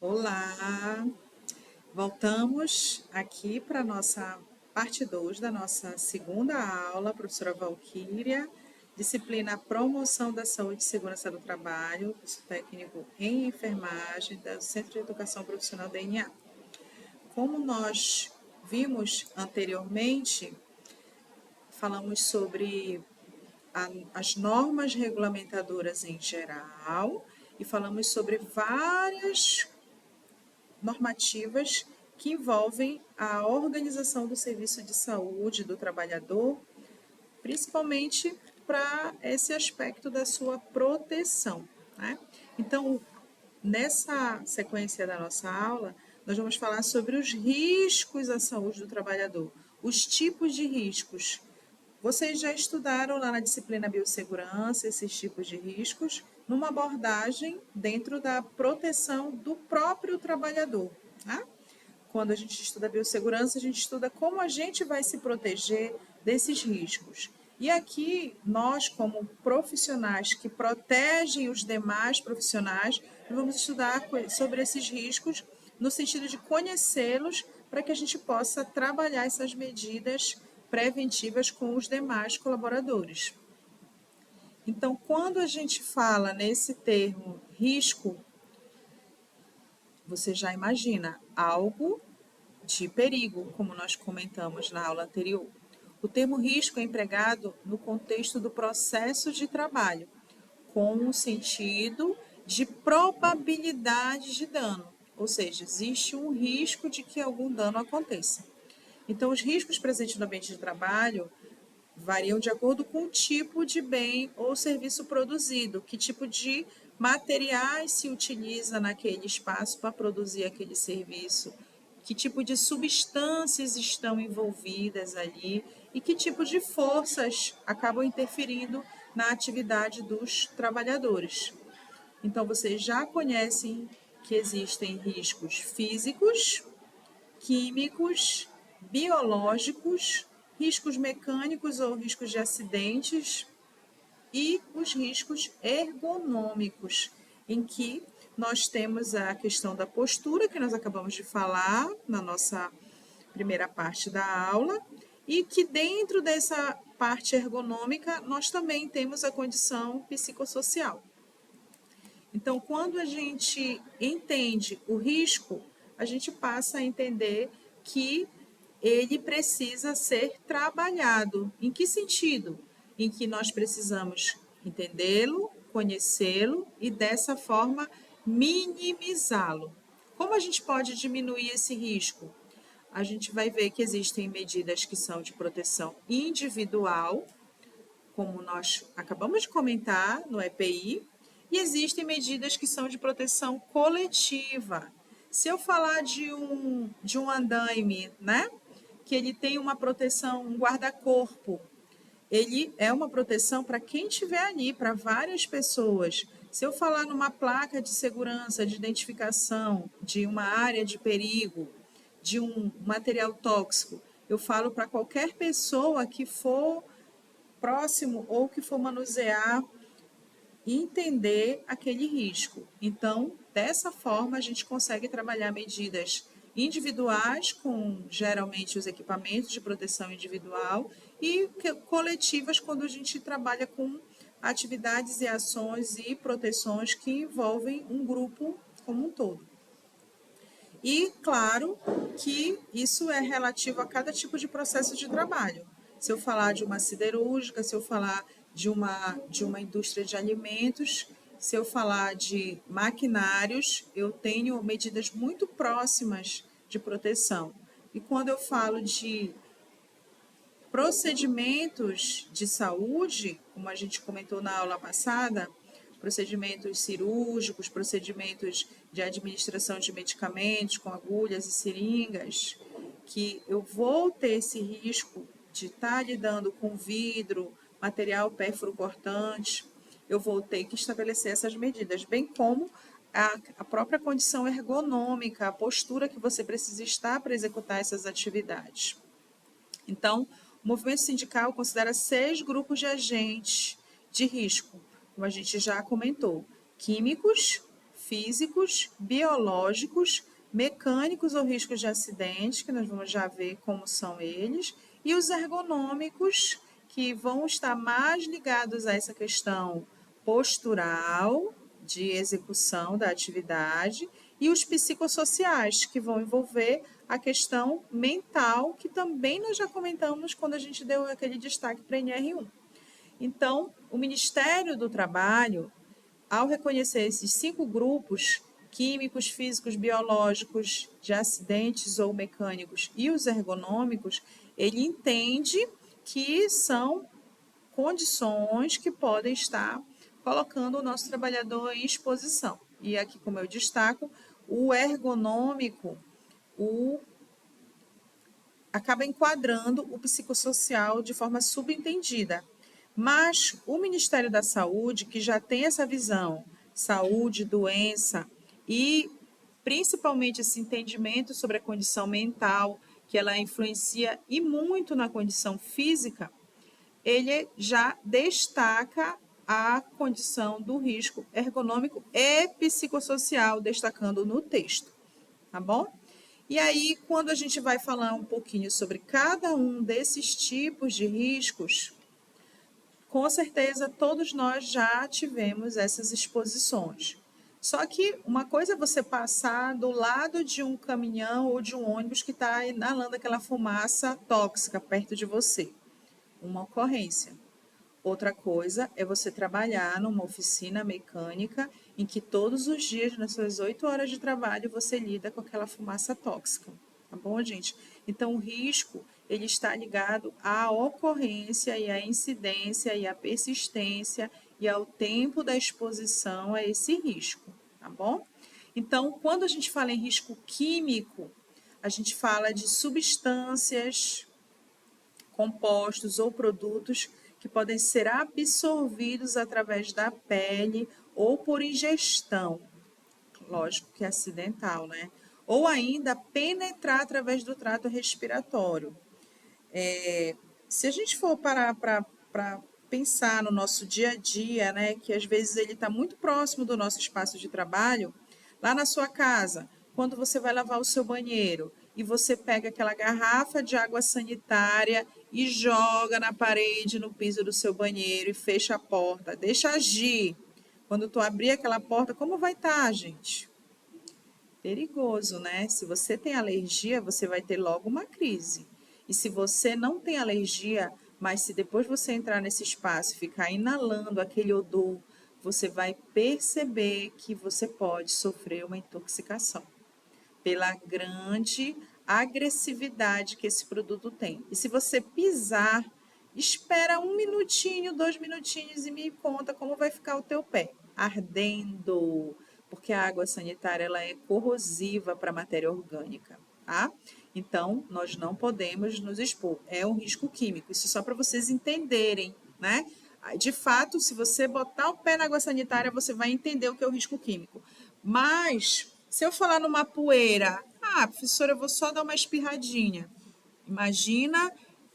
Olá! Voltamos aqui para a nossa parte 2 da nossa segunda aula, professora Valquíria, disciplina Promoção da Saúde e Segurança do Trabalho, curso técnico em enfermagem do Centro de Educação Profissional DNA. Como nós vimos anteriormente, falamos sobre as normas regulamentadoras em geral e falamos sobre várias normativas que envolvem a organização do serviço de saúde do trabalhador, principalmente para esse aspecto da sua proteção, né? Então, nessa sequência da nossa aula, nós vamos falar sobre os riscos à saúde do trabalhador, os tipos de riscos. Vocês já estudaram lá na disciplina Biossegurança esses tipos de riscos, numa abordagem dentro da proteção do próprio trabalhador, né? Quando a gente estuda biossegurança, a gente estuda como a gente vai se proteger desses riscos. E aqui, nós, como profissionais que protegem os demais profissionais, vamos estudar sobre esses riscos no sentido de conhecê-los para que a gente possa trabalhar essas medidas preventivas com os demais colaboradores. Então, quando a gente fala nesse termo risco, você já imagina algo de perigo, como nós comentamos na aula anterior. O termo risco é empregado no contexto do processo de trabalho, com o sentido de probabilidade de dano, ou seja, existe um risco de que algum dano aconteça. Então, os riscos presentes no ambiente de trabalho variam de acordo com o tipo de bem ou serviço produzido, que tipo de materiais se utiliza naquele espaço para produzir aquele serviço, que tipo de substâncias estão envolvidas ali e que tipo de forças acabam interferindo na atividade dos trabalhadores. Então, vocês já conhecem que existem riscos físicos, químicos, biológicos, riscos mecânicos ou riscos de acidentes e os riscos ergonômicos, em que nós temos a questão da postura, que nós acabamos de falar na nossa primeira parte da aula, e que dentro dessa parte ergonômica nós também temos a condição psicossocial. Então, quando a gente entende o risco, a gente passa a entender que ele precisa ser trabalhado. Em que sentido? Em que nós precisamos entendê-lo, conhecê-lo e, dessa forma, minimizá-lo. Como a gente pode diminuir esse risco? A gente vai ver que existem medidas que são de proteção individual, como nós acabamos de comentar no EPI, e existem medidas que são de proteção coletiva. Se eu falar de um andaime, né, que ele tem uma proteção, um guarda-corpo, ele é uma proteção para quem estiver ali, para várias pessoas. Se eu falar numa placa de segurança, de identificação, de uma área de perigo, de um material tóxico, eu falo para qualquer pessoa que for próximo ou que for manusear e entender aquele risco. Então, dessa forma, a gente consegue trabalhar medidas individuais, com geralmente os equipamentos de proteção individual, e coletivas, quando a gente trabalha com atividades e ações e proteções que envolvem um grupo como um todo. E, claro, que isso é relativo a cada tipo de processo de trabalho. Se eu falar de uma siderúrgica, se eu falar de uma indústria de alimentos, se eu falar de maquinários, eu tenho medidas muito próximas de proteção. E quando eu falo de procedimentos de saúde, como a gente comentou na aula passada, procedimentos cirúrgicos, procedimentos de administração de medicamentos com agulhas e seringas, que eu vou ter esse risco de estar lidando com vidro, material pérfuro-cortante, eu vou ter que estabelecer essas medidas, bem como a própria condição ergonômica, a postura que você precisa estar para executar essas atividades. Então, o movimento sindical considera 6 grupos de agentes de risco, como a gente já comentou: químicos, físicos, biológicos, mecânicos ou riscos de acidente, que nós vamos já ver como são eles, e os ergonômicos, que vão estar mais ligados a essa questão postural, de execução da atividade, e os psicossociais, que vão envolver a questão mental, que também nós já comentamos quando a gente deu aquele destaque para a NR1. Então, o Ministério do Trabalho, ao reconhecer esses 5 grupos, químicos, físicos, biológicos, de acidentes ou mecânicos e os ergonômicos, ele entende que são condições que podem estar colocando o nosso trabalhador em exposição. E aqui, como eu destaco, o ergonômico, acaba enquadrando o psicossocial de forma subentendida. Mas o Ministério da Saúde, que já tem essa visão, saúde, doença e principalmente esse entendimento sobre a condição mental, que ela influencia e muito na condição física, ele já destaca a condição do risco ergonômico e psicossocial, destacando no texto, tá bom? E aí, quando a gente vai falar um pouquinho sobre cada um desses tipos de riscos, com certeza todos nós já tivemos essas exposições. Só que uma coisa é você passar do lado de um caminhão ou de um ônibus que está inalando aquela fumaça tóxica perto de você, uma ocorrência. Outra coisa é você trabalhar numa oficina mecânica em que todos os dias, nas suas 8 horas de trabalho, você lida com aquela fumaça tóxica. Tá bom, gente? Então, o risco, ele está ligado à ocorrência e à incidência e à persistência e ao tempo da exposição a esse risco, tá bom? Então, quando a gente fala em risco químico, a gente fala de substâncias, compostos ou produtos que podem ser absorvidos através da pele ou por ingestão, lógico que é acidental, né? Ou ainda penetrar através do trato respiratório. Se a gente for parar para pensar no nosso dia a dia, né, que às vezes ele está muito próximo do nosso espaço de trabalho, lá na sua casa, quando você vai lavar o seu banheiro e você pega aquela garrafa de água sanitária e joga na parede, no piso do seu banheiro e fecha a porta, deixa agir. Quando tu abrir aquela porta, como vai estar, gente? Perigoso, né? Se você tem alergia, você vai ter logo uma crise. E se você não tem alergia, mas se depois você entrar nesse espaço e ficar inalando aquele odor, você vai perceber que você pode sofrer uma intoxicação pela grande agressividade que esse produto tem. E se você pisar, espera 1 minutinho, 2 minutinhos e me conta como vai ficar o teu pé. Ardendo, porque a água sanitária ela é corrosiva para a matéria orgânica, tá? Então, nós não podemos nos expor. É um risco químico. Isso só para vocês entenderem, né? De fato, se você botar o pé na água sanitária, você vai entender o que é o risco químico. Mas, se eu falar numa poeira, professora, eu vou só dar uma espirradinha. Imagina,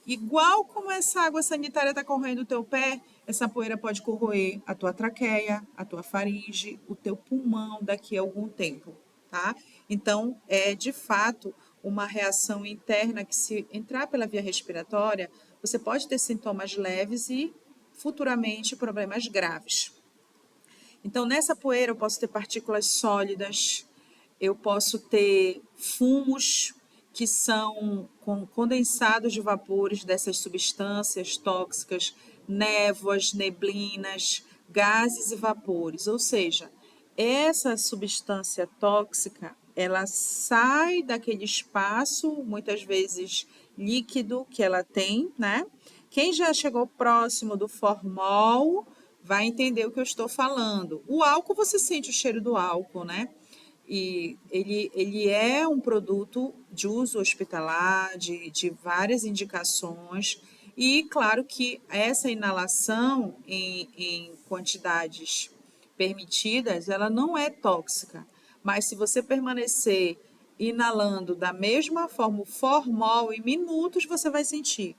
igual como essa água sanitária está correndo o teu pé, essa poeira pode corroer a tua traqueia, a tua faringe, o teu pulmão daqui a algum tempo, tá? Então, é de fato uma reação interna que, se entrar pela via respiratória, você pode ter sintomas leves e futuramente problemas graves. Então, nessa poeira eu posso ter partículas sólidas, eu posso ter fumos que são condensados de vapores dessas substâncias tóxicas, névoas, neblinas, gases e vapores. Ou seja, essa substância tóxica, ela sai daquele espaço, muitas vezes líquido que ela tem, né? Quem já chegou próximo do formol vai entender o que eu estou falando. O álcool, você sente o cheiro do álcool, né? E ele é um produto de uso hospitalar, de várias indicações, e claro que essa inalação em quantidades permitidas, ela não é tóxica, mas se você permanecer inalando da mesma forma o formol, em minutos você vai sentir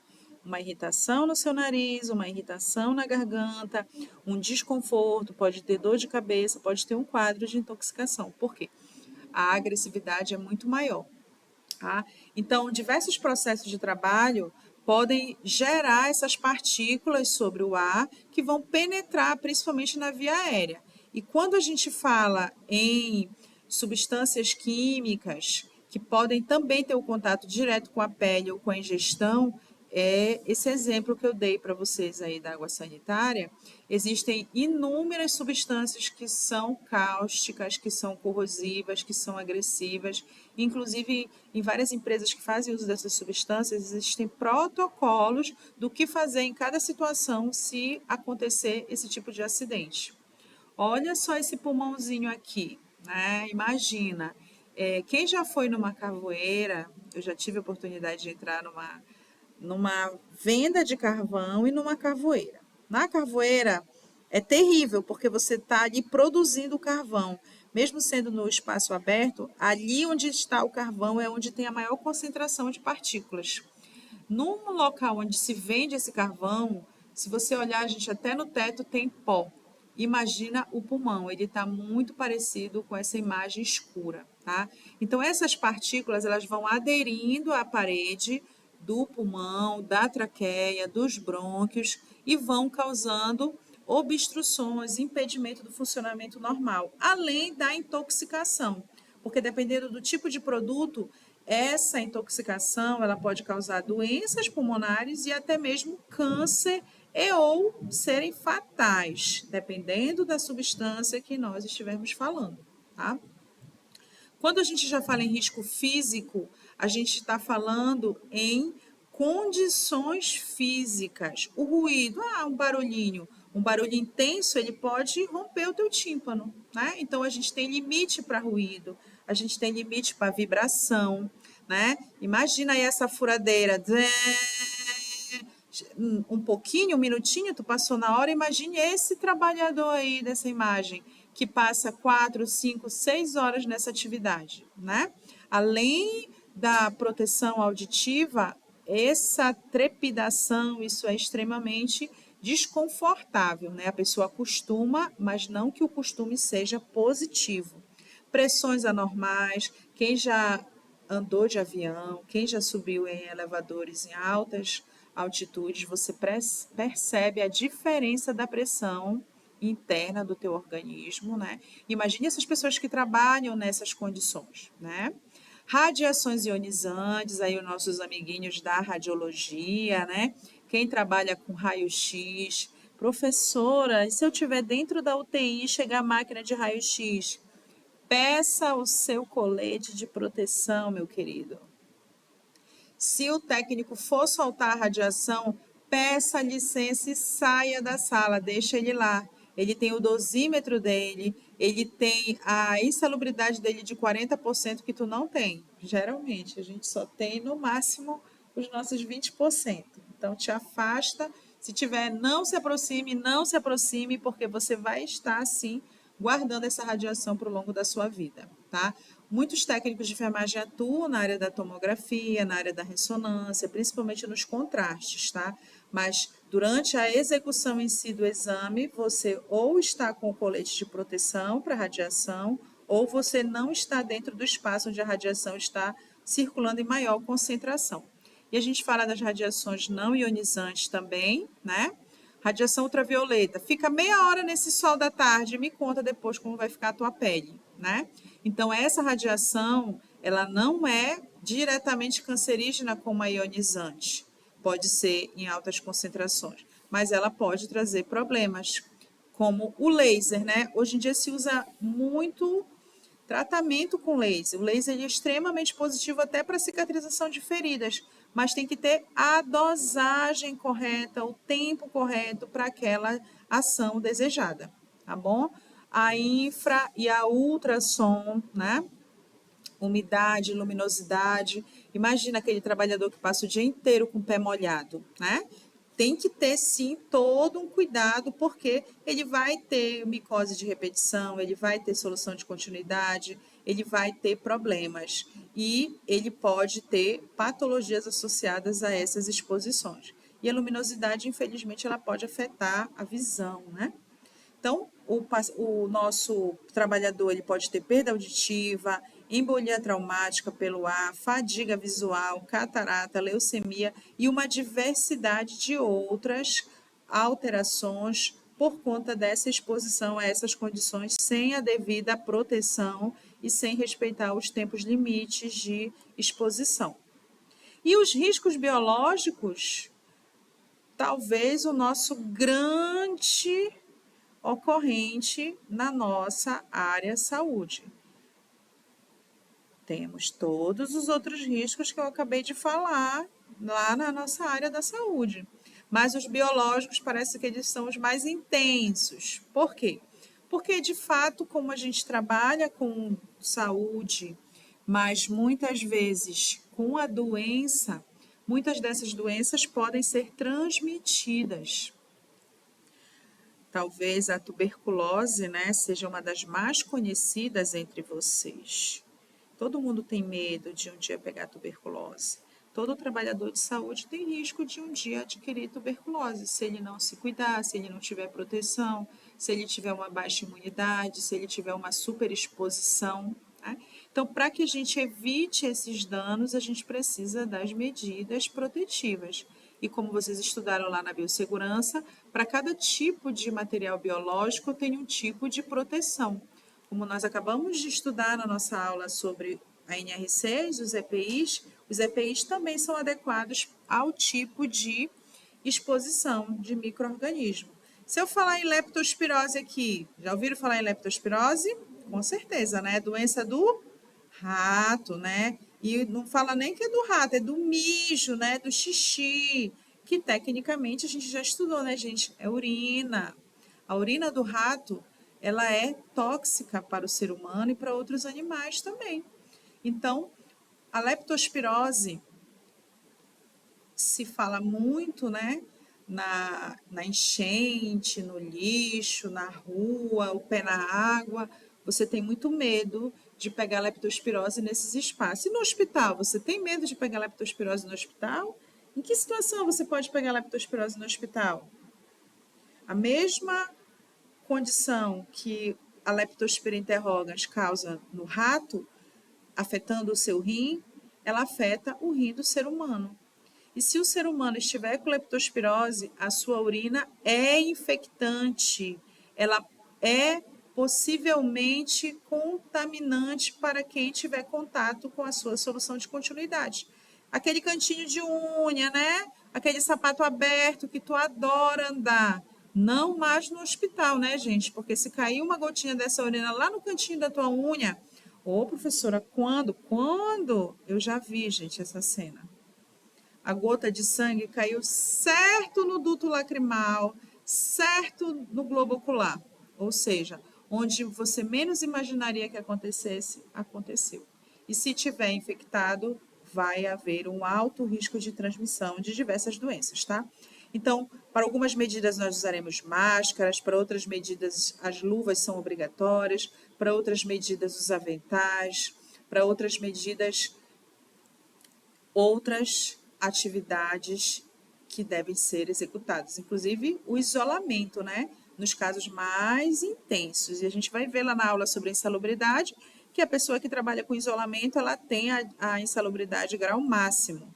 uma irritação no seu nariz, uma irritação na garganta, um desconforto, pode ter dor de cabeça, pode ter um quadro de intoxicação. Por quê? A agressividade é muito maior. Tá? Então, diversos processos de trabalho podem gerar essas partículas sobre o ar que vão penetrar principalmente na via aérea. E quando a gente fala em substâncias químicas que podem também ter o contato direto com a pele ou com a ingestão, é esse exemplo que eu dei para vocês aí da água sanitária. Existem inúmeras substâncias que são cáusticas, que são corrosivas, que são agressivas. Inclusive, em várias empresas que fazem uso dessas substâncias, existem protocolos do que fazer em cada situação se acontecer esse tipo de acidente. Olha só esse pulmãozinho aqui, né? Imagina. Quem já foi numa carvoeira, eu já tive a oportunidade de entrar numa venda de carvão e numa carvoeira. Na carvoeira é terrível, porque você está ali produzindo o carvão. Mesmo sendo no espaço aberto, ali onde está o carvão é onde tem a maior concentração de partículas. Num local onde se vende esse carvão, se você olhar, gente, até no teto tem pó. Imagina o pulmão, ele está muito parecido com essa imagem escura, tá? Então, essas partículas, elas vão aderindo à parede do pulmão, da traqueia, dos brônquios e vão causando obstruções, impedimento do funcionamento normal, além da intoxicação, porque dependendo do tipo de produto, essa intoxicação ela pode causar doenças pulmonares e até mesmo câncer e ou serem fatais, dependendo da substância que nós estivermos falando, tá? Quando a gente já fala em risco físico, a gente está falando em condições físicas. O ruído, um barulho intenso, ele pode romper o teu tímpano, né? Então a gente tem limite para ruído, a gente tem limite para vibração, né? Imagina aí essa furadeira, um pouquinho, um minutinho, tu passou na hora, imagine esse trabalhador aí dessa imagem que passa 4, 5, 6 horas nessa atividade, né? Além da proteção auditiva, essa trepidação, isso é extremamente desconfortável, né? A pessoa acostuma, mas não que o costume seja positivo. Pressões anormais, quem já andou de avião, quem já subiu em elevadores em altas altitudes, você percebe a diferença da pressão interna do teu organismo, né? Imagine essas pessoas que trabalham nessas condições, né? Radiações ionizantes, aí os nossos amiguinhos da radiologia, né? Quem trabalha com raio-x, professora, e se eu estiver dentro da UTI, chegar a máquina de raio-x, peça o seu colete de proteção, meu querido. Se o técnico for soltar a radiação, peça licença e saia da sala, deixa ele lá. Ele tem o dosímetro dele, ele tem a insalubridade dele de 40% que tu não tem. Geralmente, a gente só tem no máximo os nossos 20%. Então, te afasta. Se tiver, não se aproxime, porque você vai estar, sim, guardando essa radiação para o longo da sua vida, tá? Muitos técnicos de enfermagem atuam na área da tomografia, na área da ressonância, principalmente nos contrastes, tá? Mas durante a execução em si do exame, você ou está com o colete de proteção para radiação, ou você não está dentro do espaço onde a radiação está circulando em maior concentração. E a gente fala das radiações não ionizantes também, né? Radiação ultravioleta. Fica meia hora nesse sol da tarde e me conta depois como vai ficar a tua pele, né? Então, essa radiação, ela não é diretamente cancerígena como a ionizante. Pode ser em altas concentrações, mas ela pode trazer problemas, como o laser, né? Hoje em dia se usa muito tratamento com laser. O laser é extremamente positivo até para cicatrização de feridas, mas tem que ter a dosagem correta, o tempo correto para aquela ação desejada, tá bom? A infra e a ultrassom, né? Umidade, luminosidade. Imagina aquele trabalhador que passa o dia inteiro com o pé molhado, né? Tem que ter sim todo um cuidado, porque ele vai ter micose de repetição, ele vai ter solução de continuidade, ele vai ter problemas e ele pode ter patologias associadas a essas exposições. e a luminosidade, infelizmente, ela pode afetar a visão, né? Então, o nosso trabalhador ele pode ter perda auditiva, embolia traumática pelo ar, fadiga visual, catarata, leucemia e uma diversidade de outras alterações por conta dessa exposição a essas condições sem a devida proteção e sem respeitar os tempos limites de exposição. E os riscos biológicos, talvez o nosso grande ocorrente na nossa área saúde. Temos todos os outros riscos que eu acabei de falar lá na nossa área da saúde. Mas os biológicos parece que eles são os mais intensos. Por quê? Porque, de fato, como a gente trabalha com saúde, mas muitas vezes com a doença, muitas dessas doenças podem ser transmitidas. Talvez a tuberculose, né, seja uma das mais conhecidas entre vocês. Todo mundo tem medo de um dia pegar tuberculose. Todo trabalhador de saúde tem risco de um dia adquirir tuberculose, se ele não se cuidar, se ele não tiver proteção, se ele tiver uma baixa imunidade, se ele tiver uma superexposição. Né? Então, para que a gente evite esses danos, a gente precisa das medidas protetivas. E como vocês estudaram lá na biossegurança, para cada tipo de material biológico tem um tipo de proteção. Como nós acabamos de estudar na nossa aula sobre a NR6, os EPIs também são adequados ao tipo de exposição de micro-organismo. Se eu falar em leptospirose aqui, já ouviram falar em leptospirose? Com certeza, né? Doença do rato, né? E não fala nem que é do rato, é do mijo, né? Do xixi, que tecnicamente a gente já estudou, né, gente? É urina. A urina do rato, ela é tóxica para o ser humano e para outros animais também. Então, a leptospirose se fala muito, né? Na enchente, no lixo, na rua, o pé na água. Você tem muito medo de pegar leptospirose nesses espaços. E no hospital, você tem medo de pegar leptospirose no hospital? Em que situação você pode pegar leptospirose no hospital? A mesma condição que a Leptospira interrogans causa no rato, afetando o seu rim, ela afeta o rim do ser humano. E se o ser humano estiver com leptospirose, a sua urina é infectante, ela é possivelmente contaminante para quem tiver contato com a sua solução de continuidade. Aquele cantinho de unha, né? Aquele sapato aberto que tu adora andar. Não mais no hospital, né, gente? Porque se cair uma gotinha dessa urina lá no cantinho da tua unha, ô, professora, quando? Quando? Eu já vi, gente, essa cena. A gota de sangue caiu certo no duto lacrimal, certo no globo ocular. Ou seja, onde você menos imaginaria que acontecesse, aconteceu. E se tiver infectado, vai haver um alto risco de transmissão de diversas doenças, tá? Então, para algumas medidas nós usaremos máscaras, para outras medidas as luvas são obrigatórias, para outras medidas os aventais, para outras medidas outras atividades que devem ser executadas, inclusive o isolamento, né? Nos casos mais intensos. E a gente vai ver lá na aula sobre a insalubridade que a pessoa que trabalha com isolamento, ela tem a insalubridade grau máximo.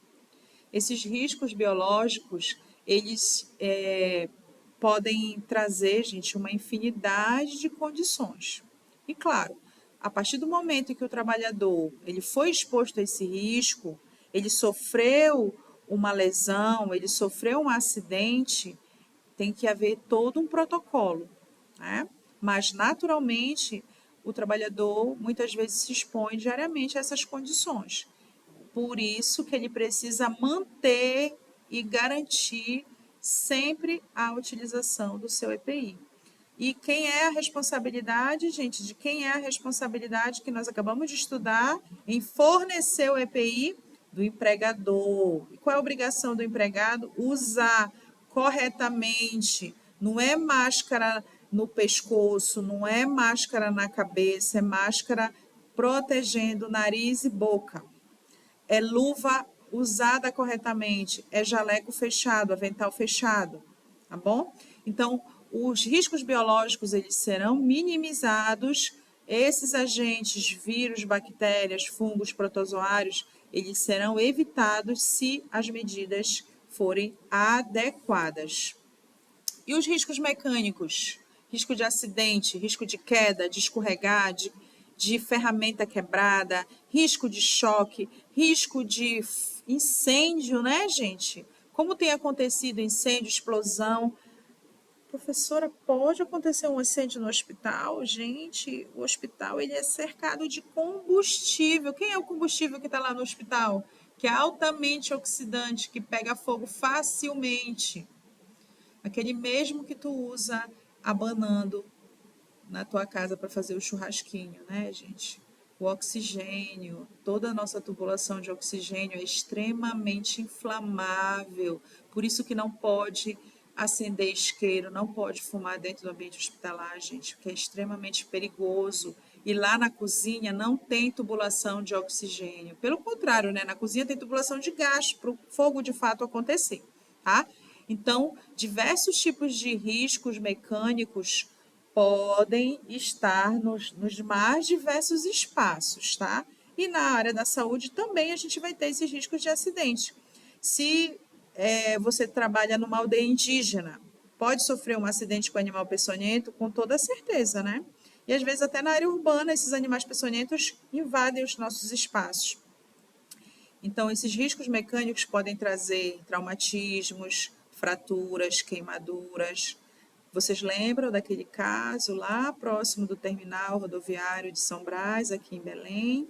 Esses riscos biológicos, eles podem trazer, gente, uma infinidade de condições. E claro, a partir do momento em que o trabalhador ele foi exposto a esse risco, ele sofreu uma lesão, ele sofreu um acidente, tem que haver todo um protocolo, né? Mas naturalmente o trabalhador muitas vezes se expõe diariamente a essas condições. Por isso que ele precisa manter e garantir sempre a utilização do seu EPI. E quem é a responsabilidade, gente, de quem é a responsabilidade que nós acabamos de estudar em fornecer o EPI? Do empregador. E qual é a obrigação do empregado? Usar corretamente. Não é máscara no pescoço, não é máscara na cabeça, é máscara protegendo nariz e boca. É luva usada corretamente, é jaleco fechado, avental fechado, tá bom? Então, os riscos biológicos, eles serão minimizados, esses agentes, vírus, bactérias, fungos, protozoários, eles serão evitados se as medidas forem adequadas. E os riscos mecânicos? Risco de acidente, risco de queda, de escorregar, de ferramenta quebrada, risco de choque, risco de incêndio, né, gente? Como tem acontecido incêndio, explosão? Professora, pode acontecer um incêndio no hospital? Gente, o hospital ele é cercado de combustível. Quem é o combustível que está lá no hospital? Que é altamente oxidante, que pega fogo facilmente. Aquele mesmo que tu usa abanando na tua casa para fazer o churrasquinho, né, gente? O oxigênio, toda a nossa tubulação de oxigênio é extremamente inflamável, por isso que não pode acender isqueiro, não pode fumar dentro do ambiente hospitalar, gente, porque é extremamente perigoso. E lá na cozinha não tem tubulação de oxigênio. Pelo contrário, né? Na cozinha tem tubulação de gás para o fogo de fato acontecer, tá? Então, diversos tipos de riscos mecânicos podem estar nos mais diversos espaços, tá? E na área da saúde também a gente vai ter esses riscos de acidente. Se você trabalha numa aldeia indígena, pode sofrer um acidente com animal peçonhento com toda certeza, né? E às vezes até na área urbana esses animais peçonhentos invadem os nossos espaços. Então, esses riscos mecânicos podem trazer traumatismos, fraturas, queimaduras. Vocês lembram daquele caso lá próximo do terminal rodoviário de São Brás, aqui em Belém,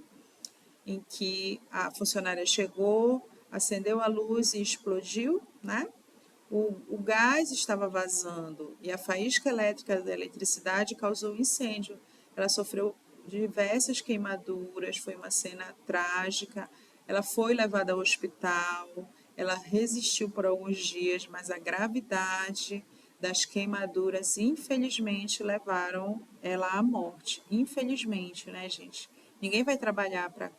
em que a funcionária chegou, acendeu a luz e explodiu, né? O gás estava vazando e a faísca elétrica da eletricidade causou incêndio. Ela sofreu diversas queimaduras, foi uma cena trágica. Ela foi levada ao hospital, ela resistiu por alguns dias, mas a gravidade das queimaduras, infelizmente, levaram ela à morte. Infelizmente, né, gente? Ninguém vai trabalhar para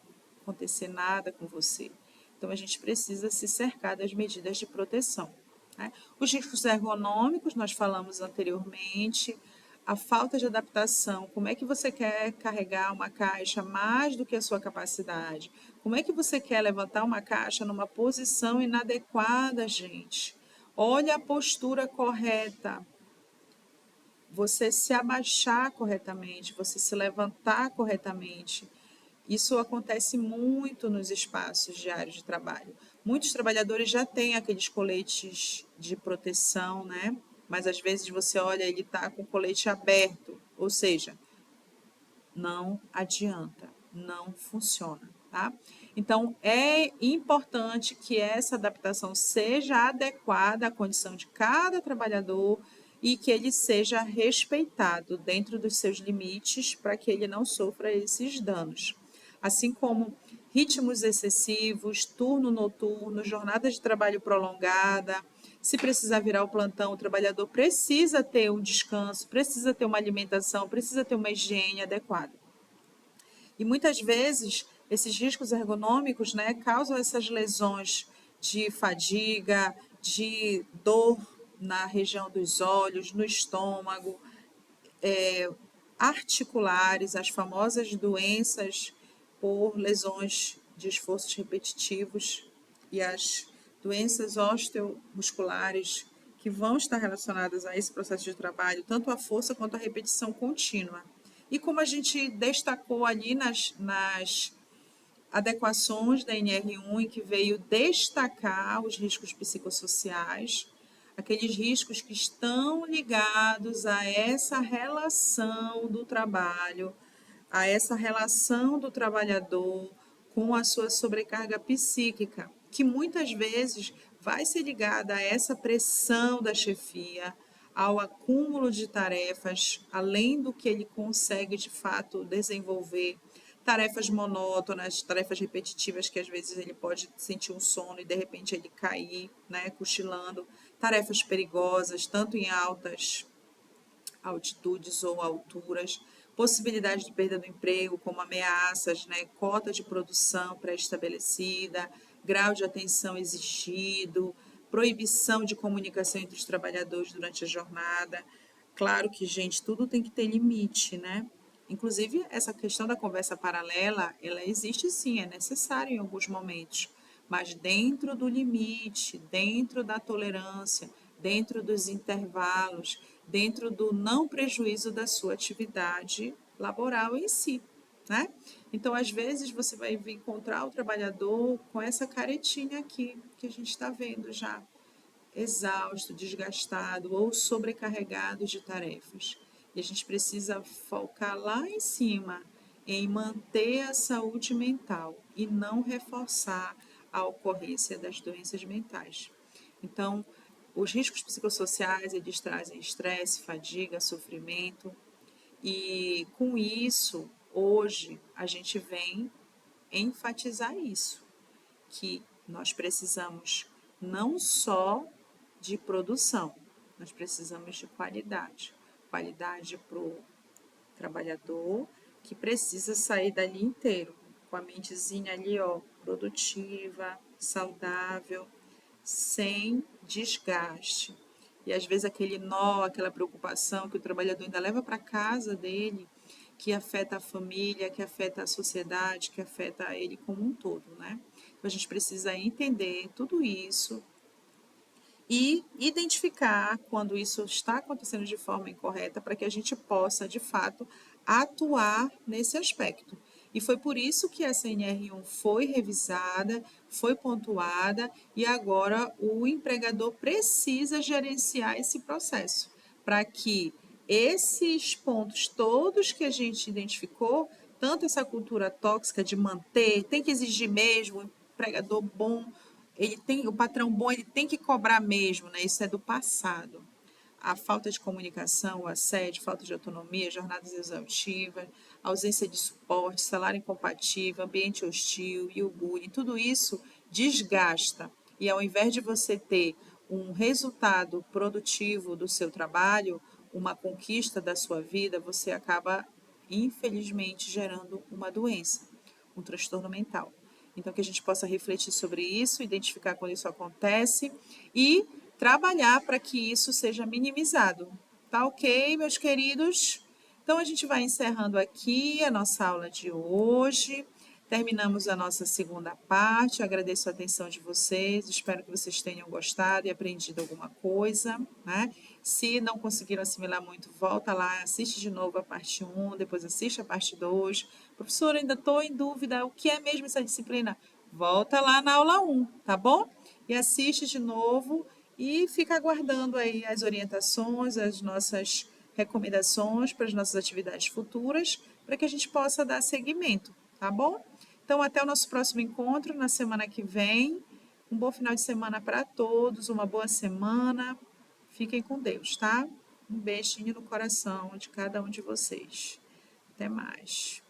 acontecer nada com você. Então, a gente precisa se cercar das medidas de proteção, né? Os riscos ergonômicos, nós falamos anteriormente, a falta de adaptação, como é que você quer carregar uma caixa mais do que a sua capacidade? Como é que você quer levantar uma caixa numa posição inadequada, gente? Olha a postura correta. Você se abaixar corretamente, você se levantar corretamente. Isso acontece muito nos espaços diários de trabalho. Muitos trabalhadores já têm aqueles coletes de proteção, né? Mas às vezes você olha, ele está com o colete aberto, ou seja, não adianta, não funciona, tá? Então, é importante que essa adaptação seja adequada à condição de cada trabalhador e que ele seja respeitado dentro dos seus limites para que ele não sofra esses danos. Assim como ritmos excessivos, turno noturno, jornada de trabalho prolongada. Se precisar virar o plantão, o trabalhador precisa ter um descanso, precisa ter uma alimentação, precisa ter uma higiene adequada. E muitas vezes esses riscos ergonômicos, né, causam essas lesões de fadiga, de dor na região dos olhos, no estômago, articulares, as famosas doenças por lesões de esforços repetitivos e as doenças osteomusculares que vão estar relacionadas a esse processo de trabalho, tanto a força quanto a repetição contínua. E como a gente destacou ali nas adequações da NR1, em que veio destacar os riscos psicossociais, aqueles riscos que estão ligados a essa relação do trabalho, a essa relação do trabalhador com a sua sobrecarga psíquica, que muitas vezes vai ser ligada a essa pressão da chefia, ao acúmulo de tarefas, além do que ele consegue de fato desenvolver, tarefas monótonas, tarefas repetitivas que às vezes ele pode sentir um sono e de repente ele cair, né, cochilando, tarefas perigosas, tanto em altas altitudes ou alturas, possibilidade de perda do emprego, como ameaças, né, cota de produção pré-estabelecida, grau de atenção exigido, proibição de comunicação entre os trabalhadores durante a jornada. Claro que, gente, tudo tem que ter limite, né? Inclusive, essa questão da conversa paralela, ela existe sim, é necessária em alguns momentos, mas dentro do limite, dentro da tolerância, dentro dos intervalos, dentro do não prejuízo da sua atividade laboral em si, né? Então, às vezes, você vai encontrar o trabalhador com essa caretinha aqui, que a gente está vendo já, exausto, desgastado ou sobrecarregado de tarefas. E a gente precisa focar lá em cima em manter a saúde mental e não reforçar a ocorrência das doenças mentais. Então, os riscos psicossociais, eles trazem estresse, fadiga, sofrimento, e com isso, hoje, a gente vem enfatizar isso, que nós precisamos não só de produção, nós precisamos de qualidade. Qualidade para o trabalhador que precisa sair dali inteiro, com a mentezinha ali, ó, produtiva, saudável, sem desgaste. E às vezes aquele nó, aquela preocupação que o trabalhador ainda leva para casa dele, que afeta a família, que afeta a sociedade, que afeta ele como um todo, né? Então a gente precisa entender tudo isso e identificar quando isso está acontecendo de forma incorreta para que a gente possa, de fato, atuar nesse aspecto. E foi por isso que essa NR1 foi revisada, foi pontuada e agora o empregador precisa gerenciar esse processo para que esses pontos todos que a gente identificou, tanto essa cultura tóxica de manter, tem que exigir mesmo, o empregador bom, ele tem, o patrão bom, ele tem que cobrar mesmo, né? Isso é do passado. A falta de comunicação, o assédio, falta de autonomia, jornadas exaustivas, ausência de suporte, salário incompatível, ambiente hostil e o bullying, tudo isso desgasta. E ao invés de você ter um resultado produtivo do seu trabalho, uma conquista da sua vida, você acaba, infelizmente, gerando uma doença, um transtorno mental. Então, que a gente possa refletir sobre isso, identificar quando isso acontece e trabalhar para que isso seja minimizado. Tá ok, meus queridos? Então, a gente vai encerrando aqui a nossa aula de hoje. Terminamos a nossa segunda parte. Eu agradeço a atenção de vocês. Espero que vocês tenham gostado e aprendido alguma coisa, né? Se não conseguiram assimilar muito, volta lá, assiste de novo a parte 1, depois assiste a parte 2. Professora, ainda estou em dúvida, o que é mesmo essa disciplina? Volta lá na aula 1, tá bom? E assiste de novo e fica aguardando aí as orientações, as nossas recomendações para as nossas atividades futuras, para que a gente possa dar seguimento, tá bom? Então, até o nosso próximo encontro na semana que vem. Um bom final de semana para todos, uma boa semana. Fiquem com Deus, tá? Um beijinho no coração de cada um de vocês. Até mais.